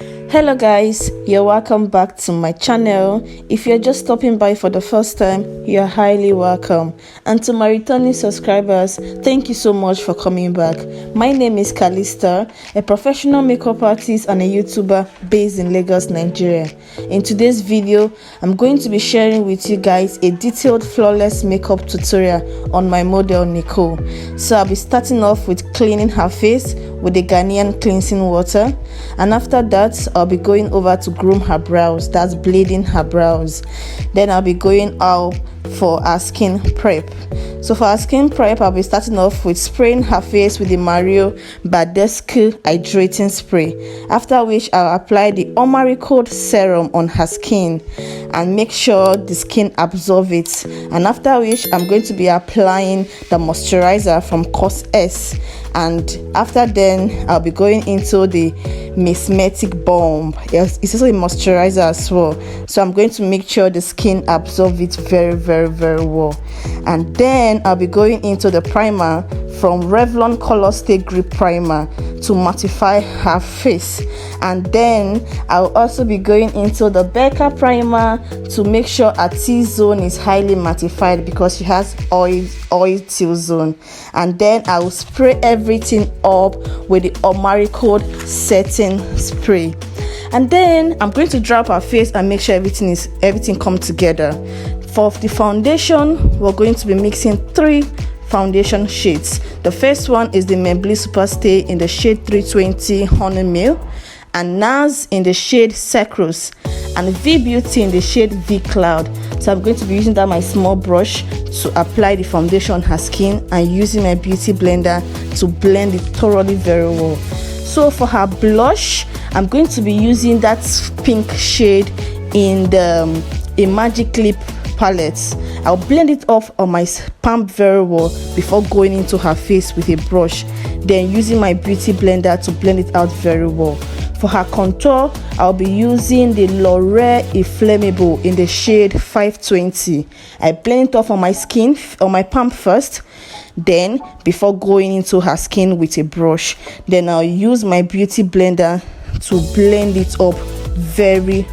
Hello guys, you're welcome back to my channel. If you're just stopping by for the first time, you're highly welcome. And to my returning subscribers, thank you so much for coming back. My name is Calista, a professional makeup artist and a YouTuber based in Lagos, Nigeria. In today's video, I'm going to be sharing with you guys a detailed flawless makeup tutorial on my model Nicole. So I'll be starting off with cleaning her face with the Ghanaian cleansing water, and after that I'll be going over to groom her brows, that's bleeding her brows. Then I'll be going out for our skin prep. So for our skin prep, I'll be starting off with spraying her face with the Mario Badescu hydrating spray, after which I'll apply the Omaricold serum on her skin and make sure the skin absorbs it, and after which I'm going to be applying the moisturizer from Cos S, and after then I'll be going into the Mesmetic Balm. It's also a moisturizer as well, so I'm going to make sure the skin absorbs it very well. And then I'll be going into the primer from Revlon Color Stay Grip Primer to mattify her face, and then I'll also be going into the Becca primer to make sure her T-zone is highly mattified because she has oil T-zone. And then I will spray everything up with the Omaricold setting spray, and then I'm going to drop her face and make sure everything comes together. For the foundation, we're going to be mixing 3 foundation shades. The first one is the Maybelline Superstay in the shade 320 Honey Meal, and NARS in the shade Secrus, and V Beauty in the shade V Cloud. So I'm going to be using that my small brush to apply the foundation on her skin and using my beauty blender to blend it thoroughly very well. So for her blush, I'm going to be using that pink shade in the Magic Lip palette. I'll blend it off on my palm very well before going into her face with a brush, then using my beauty blender to blend it out very well. For her contour, I'll be using the L'Oreal Inflammable in the shade 520. I blend it off on my skin, on my palm first, then before going into her skin with a brush, then I'll use my beauty blender to blend it up very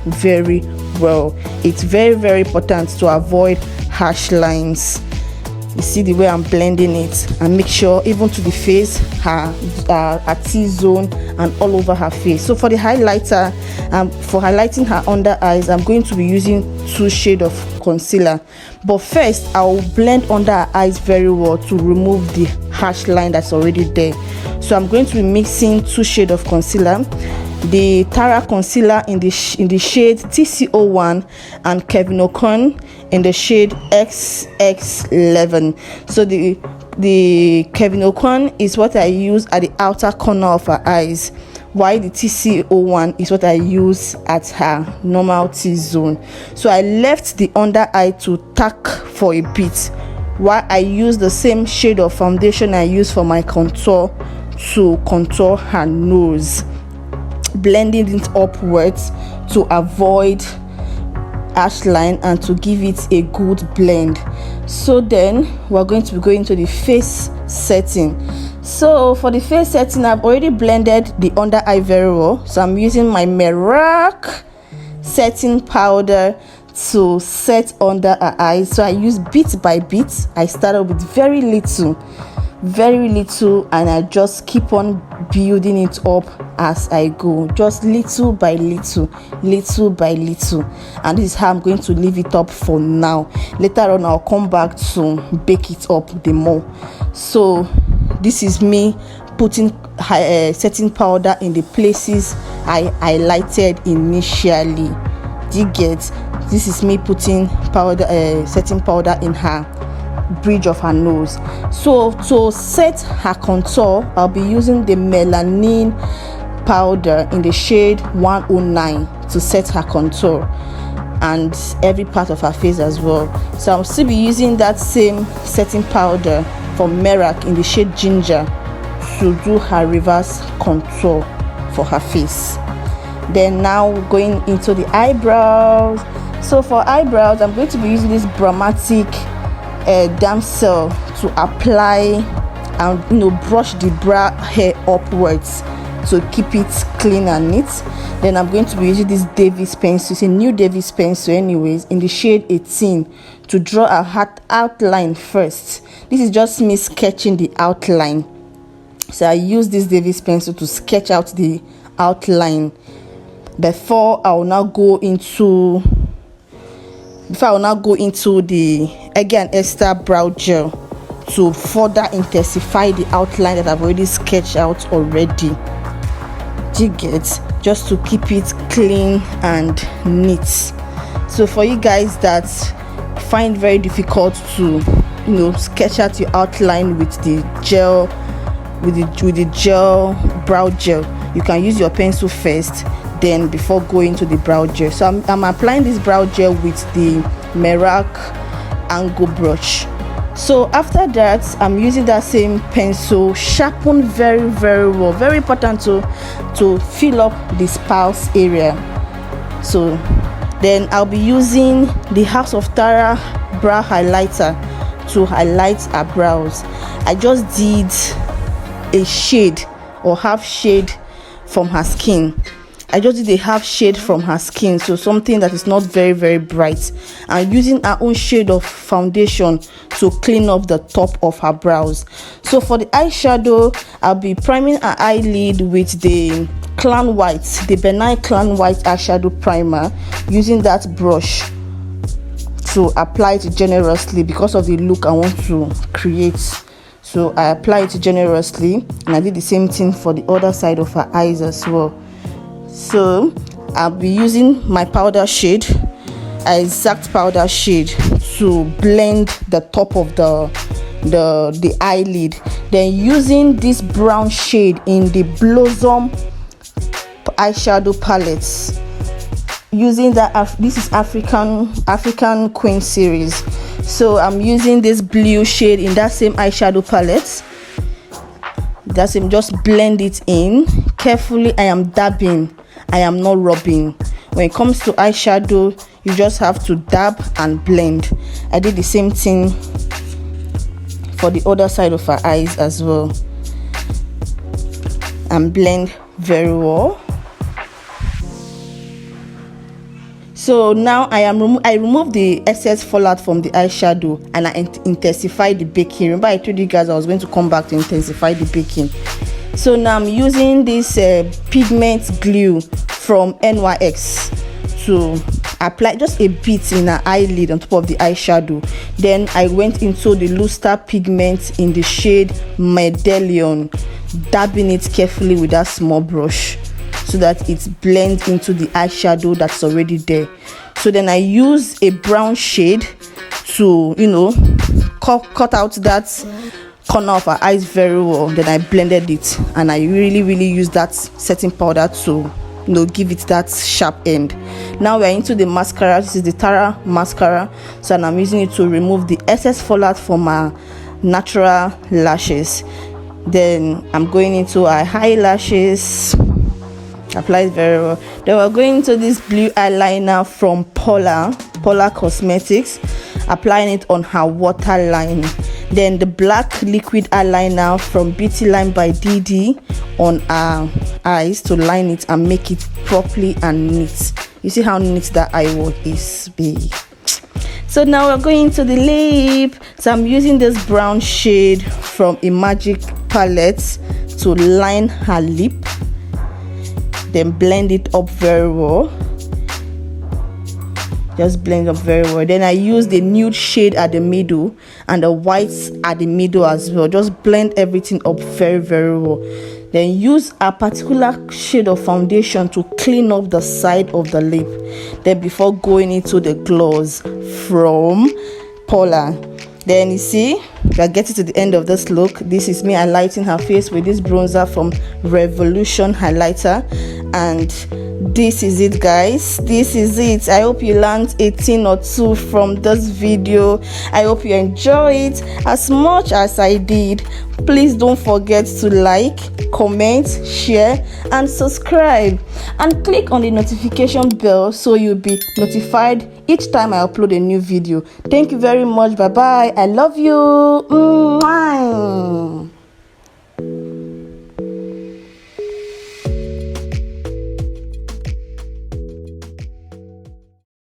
well. It's very important to avoid harsh lines. You see the way I'm blending it, and make sure even to the face, her T-zone and all over her face. So for the highlighter, for highlighting her under eyes, I'm going to be using 2 shades of concealer, but first I'll blend under her eyes very well to remove the harsh line that's already there. So I'm going to be mixing 2 shades of concealer, the Tara concealer in the shade TC01 and Kevin O'Con in the shade XX11. So the Kevin O'Con is what I use at the outer corner of her eyes, while the TC01 is what I use at her normal T-zone. So I left the under eye to tack for a bit while I use the same shade of foundation I use for my contour to contour her nose, blending it upwards to avoid harsh line and to give it a good blend. So then we're going to be going to the face setting. So for the face setting, I've already blended the under eye very well, so I'm using my Merak setting powder to set under her eyes. So I use bit by bit. I started with very little, and I just keep on building it up as I go, just little by little, and this is how I'm going to leave it up for now. Later on I'll come back to bake it up the more. So this is me putting setting powder in the places I highlighted initially. Do you get? This is me putting powder, setting powder in her bridge of her nose. So to set her contour, I'll be using the Melanin powder in the shade 109 to set her contour and every part of her face as well. So I'll still be using that same setting powder from Merak in the shade Ginger to do her reverse contour for her face. Then now we're going into the eyebrows. So for eyebrows, I'm going to be using this Dramatic damsel to apply and brush the brow hair upwards to keep it clean and neat. Then I'm going to be using this Davis pencil. It's a new Davis pencil anyways, in the shade 18, to draw a heart outline first. This is just me sketching the outline. So I use this Davis pencil to sketch out the outline before I will now go into the Again Esther brow gel to further intensify the outline that I've already sketched out already. Do you get? Just to keep it clean and neat. So for you guys that find very difficult to sketch out your outline with the gel, with the gel brow gel, you can use your pencil first, then before going to the brow gel. So I'm applying this brow gel with the Merak angle brush. So after that, I'm using that same pencil, sharpen very well. Very important to fill up the spouse area. So then I'll be using the House of Tara brow highlighter to highlight her brows. I just did a shade or half shade from her skin. I just did a half shade from her skin, so something that is not very bright. I'm using her own shade of foundation to clean up the top of her brows. So for the eyeshadow, I'll be priming her eyelid with the Clan White, the Benign Clan White eyeshadow primer, using that brush to apply it generously because of the look I want to create. So I apply it generously, and I did the same thing for the other side of her eyes as well. So I'll be using my powder shade, an exact powder shade, to blend the top of the eyelid. Then using this brown shade in the Blossom eyeshadow palettes, using that this is African Queen series. So I'm using this blue shade in that same eyeshadow palette. That's him. Just blend it in carefully. I am dabbing, I am not rubbing. When it comes to eyeshadow, you just have to dab and blend. I did the same thing for the other side of her eyes as well, and blend very well. So now I remove the excess fallout from the eyeshadow, and I intensify the baking. Remember I told you guys I was going to come back to intensify the baking. So now I'm using this pigment glue from NYX to apply just a bit in her eyelid on top of the eyeshadow. Then I went into the Luster pigment in the shade Medallion, dabbing it carefully with that small brush so that it blends into the eyeshadow that's already there. So then I use a brown shade to cut out that corner of her eyes very well. Then I blended it, and I really use that setting powder to give it that sharp end. Now we're into the mascara. This is the Tara mascara, so I'm using it to remove the excess fallout from my natural lashes. Then I'm going into our eyelashes, apply it very well. Then we're going into this blue eyeliner from Polar Cosmetics, applying it on her waterline. Then the black liquid eyeliner from Beauty Line by DD on our eyes to line it and make it properly and neat. You see how neat that eye work is, babe. So now we're going to the lip. So I'm using this brown shade from a Magic palette to line her lip, then blend it up very well. Just blend up very well. Then I use the nude shade at the middle and the whites at the middle as well. Just blend everything up very well. Then use a particular shade of foundation to clean up the side of the lip. Then before going into the gloss from Polar. Then you see, we are getting to the end of this look. This is me highlighting her face with this bronzer from Revolution highlighter, and this is it, guys. This is it. I hope you learned a thing or two from this video. I hope you enjoy it as much as I did. Please don't forget to like, comment, share and subscribe, and click on the notification bell so you'll be notified each time I upload a new video. Thank you very much. Bye bye. I love you. Mwah.